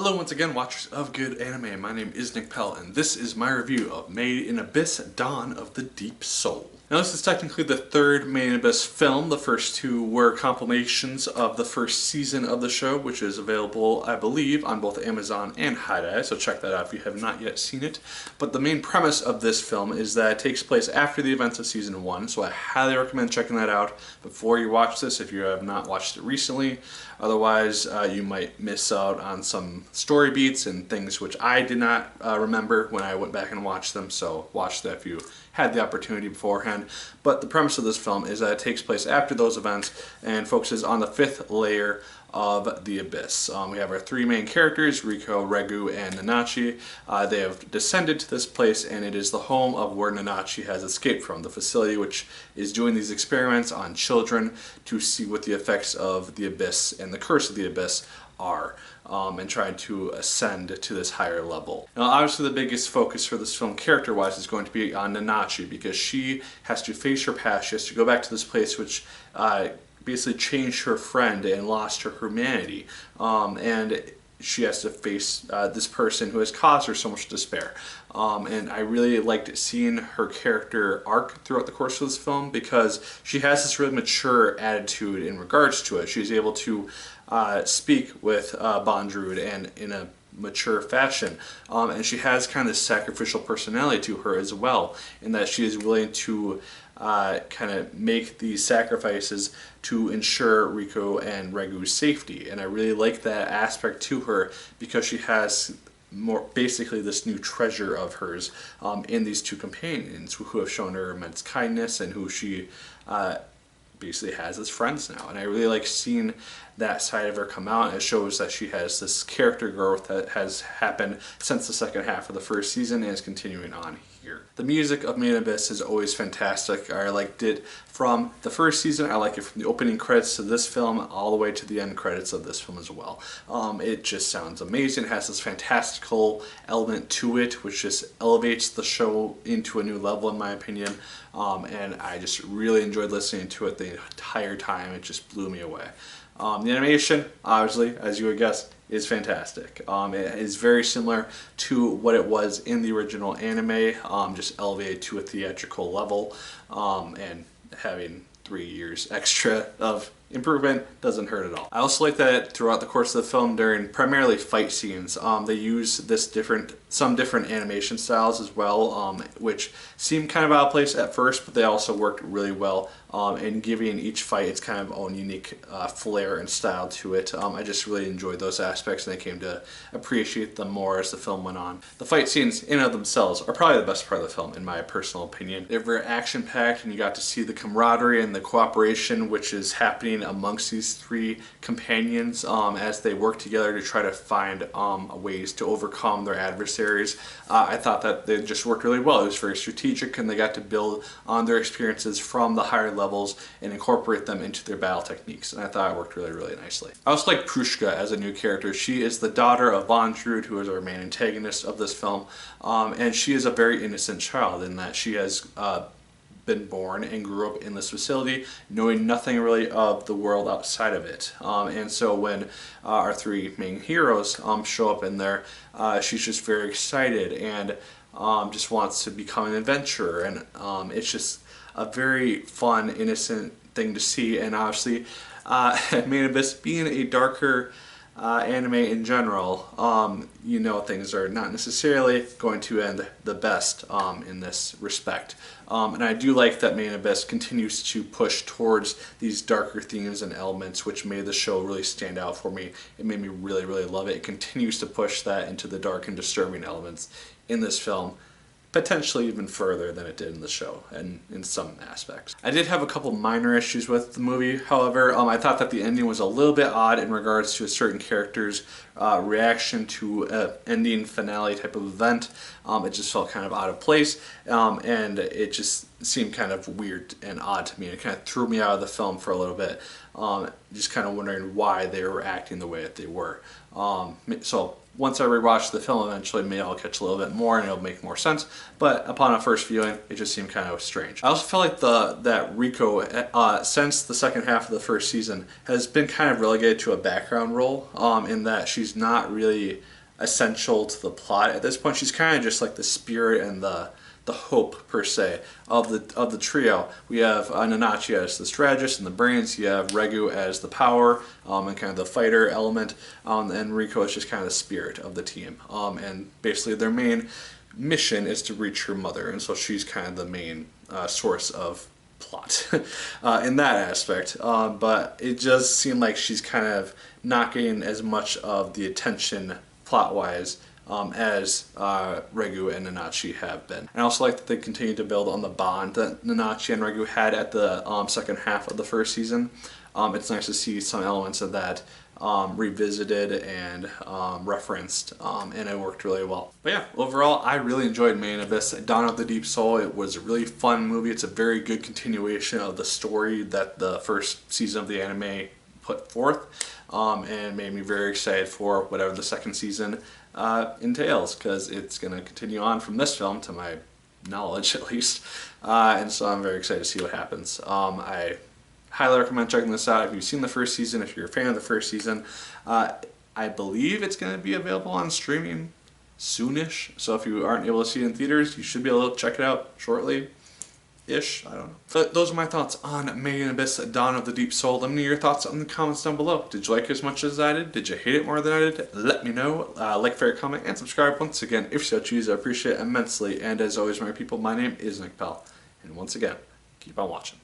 Hello once again, watchers of good anime. My name is Nick Pell, and this is my review of Made in Abyss: Dawn of the Deep Soul. Now this is technically the third Made in Abyss film. The first two were compilations of the first season of the show, which is available, I believe, on both Amazon and Haidai, so check that out if you have not yet seen it. But the main premise of this film is that it takes place after the events of season 1, so I highly recommend checking that out before you watch this if you have not watched it recently. Otherwise, you might miss out on some story beats and things which I did not remember when I went back and watched them, so watch that if you had the opportunity beforehand. But the premise of this film is that it takes place after those events and focuses on the fifth layer of the Abyss. We have our three main characters, Riko, Regu, and Nanachi. They have descended to this place, and it is the home of where Nanachi has escaped from, the facility which is doing these experiments on children to see what the effects of the Abyss and the curse of the Abyss are, and trying to ascend to this higher level. Now obviously the biggest focus for this film character-wise is going to be on Nanachi, because she has to face her past. She has to go back to this place which basically changed her friend and lost her humanity, and she has to face this person who has caused her so much despair. And I really liked seeing her character arc throughout the course of this film, because she has this really mature attitude in regards to it. She's able to speak with Bondrewd and in a mature fashion, and she has kind of this sacrificial personality to her as well, in that she is willing to kind of make these sacrifices to ensure Riko and Regu's safety. And I really like that aspect to her, because she has more basically this new treasure of hers in these two companions who have shown her immense kindness and who she basically has as friends now. And I really like seeing that side of her come out. It shows that she has this character growth that has happened since the second half of the first season and is continuing on here. The music of Made in Abyss is always fantastic. I liked it from the first season. I like it from the opening credits to this film all the way to the end credits of this film as well. It just sounds amazing. It has this fantastical element to it which just elevates the show into a new level in my opinion, and I just really enjoyed listening to it the entire time. It just blew me away. The animation, obviously, as you would guess, is fantastic. It is very similar to what it was in the original anime, just elevated to a theatrical level, and having 3 years extra of improvement doesn't hurt at all. I also like that throughout the course of the film, during primarily fight scenes, they use some different animation styles as well, which seem kind of out of place at first, but they also worked really well in giving each fight its kind of own unique flair and style to it. I just really enjoyed those aspects, and I came to appreciate them more as the film went on. The fight scenes in and of themselves are probably the best part of the film in my personal opinion. They're very action-packed, and you got to see the camaraderie and the cooperation which is happening amongst these three companions as they work together to try to find ways to overcome their adversaries. I thought that they just worked really well. It was very strategic, and they got to build on their experiences from the higher levels and incorporate them into their battle techniques, and I thought it worked really, really nicely. I also like Prushka as a new character. She is the daughter of Bondrewd, who is our main antagonist of this film, and she is a very innocent child in that she has been born and grew up in this facility, knowing nothing really of the world outside of it. And so when our three main heroes show up in there, she's just very excited and just wants to become an adventurer, and it's just a very fun, innocent thing to see. And obviously, Made in Abyss being a darker anime in general, you know things are not necessarily going to end the best in this respect. And I do like that Made in Abyss continues to push towards these darker themes and elements, which made the show really stand out for me. It made me really, really love it. It continues to push that into the dark and disturbing elements in this film, potentially even further than it did in the show, and in some aspects. I did have a couple minor issues with the movie, however. I thought that the ending was a little bit odd in regards to a certain character's reaction to an ending finale type of event. It just felt kind of out of place, and it just seemed kind of weird and odd to me. It kind of threw me out of the film for a little bit, just kind of wondering why they were acting the way that they were. So once I rewatch the film eventually, maybe I'll catch a little bit more and it'll make more sense. But upon a first viewing, it just seemed kind of strange. I also felt like that Riko, since the second half of the first season, has been kind of relegated to a background role, in that she's not really essential to the plot at this point. She's kind of just like the spirit and the hope per se of the trio. We have Nanachi as the strategist and the brains. You have Regu as the power and kind of the fighter element, and Riko is just kind of the spirit of the team. And basically their main mission is to reach her mother, and so she's kind of the main source of plot in that aspect. But it does seem like she's kind of not getting as much of the attention plot-wise as Regu and Nanachi have been. And I also like that they continue to build on the bond that Nanachi and Regu had at the second half of the first season. It's nice to see some elements of that revisited and referenced, and it worked really well. But yeah, overall, I really enjoyed Made in Abyss, Dawn of the Deep Soul. It was a really fun movie. It's a very good continuation of the story that the first season of the anime put forth, and made me very excited for whatever the second season entails, because it's going to continue on from this film, to my knowledge at least, and so I'm very excited to see what happens. I highly recommend checking this out if you've seen the first season, if you're a fan of the first season. I believe it's going to be available on streaming soonish, so if you aren't able to see it in theaters, you should be able to check it out shortly-ish, I don't know. But those are my thoughts on Made in Abyss, Dawn of the Deep Soul. Let me know your thoughts in the comments down below. Did you like it as much as I did? Did you hate it more than I did? Let me know. Like, favorite, comment, and subscribe once again if you so choose. I appreciate it immensely. And as always, my people, my name is Nick Pell. And once again, keep on watching.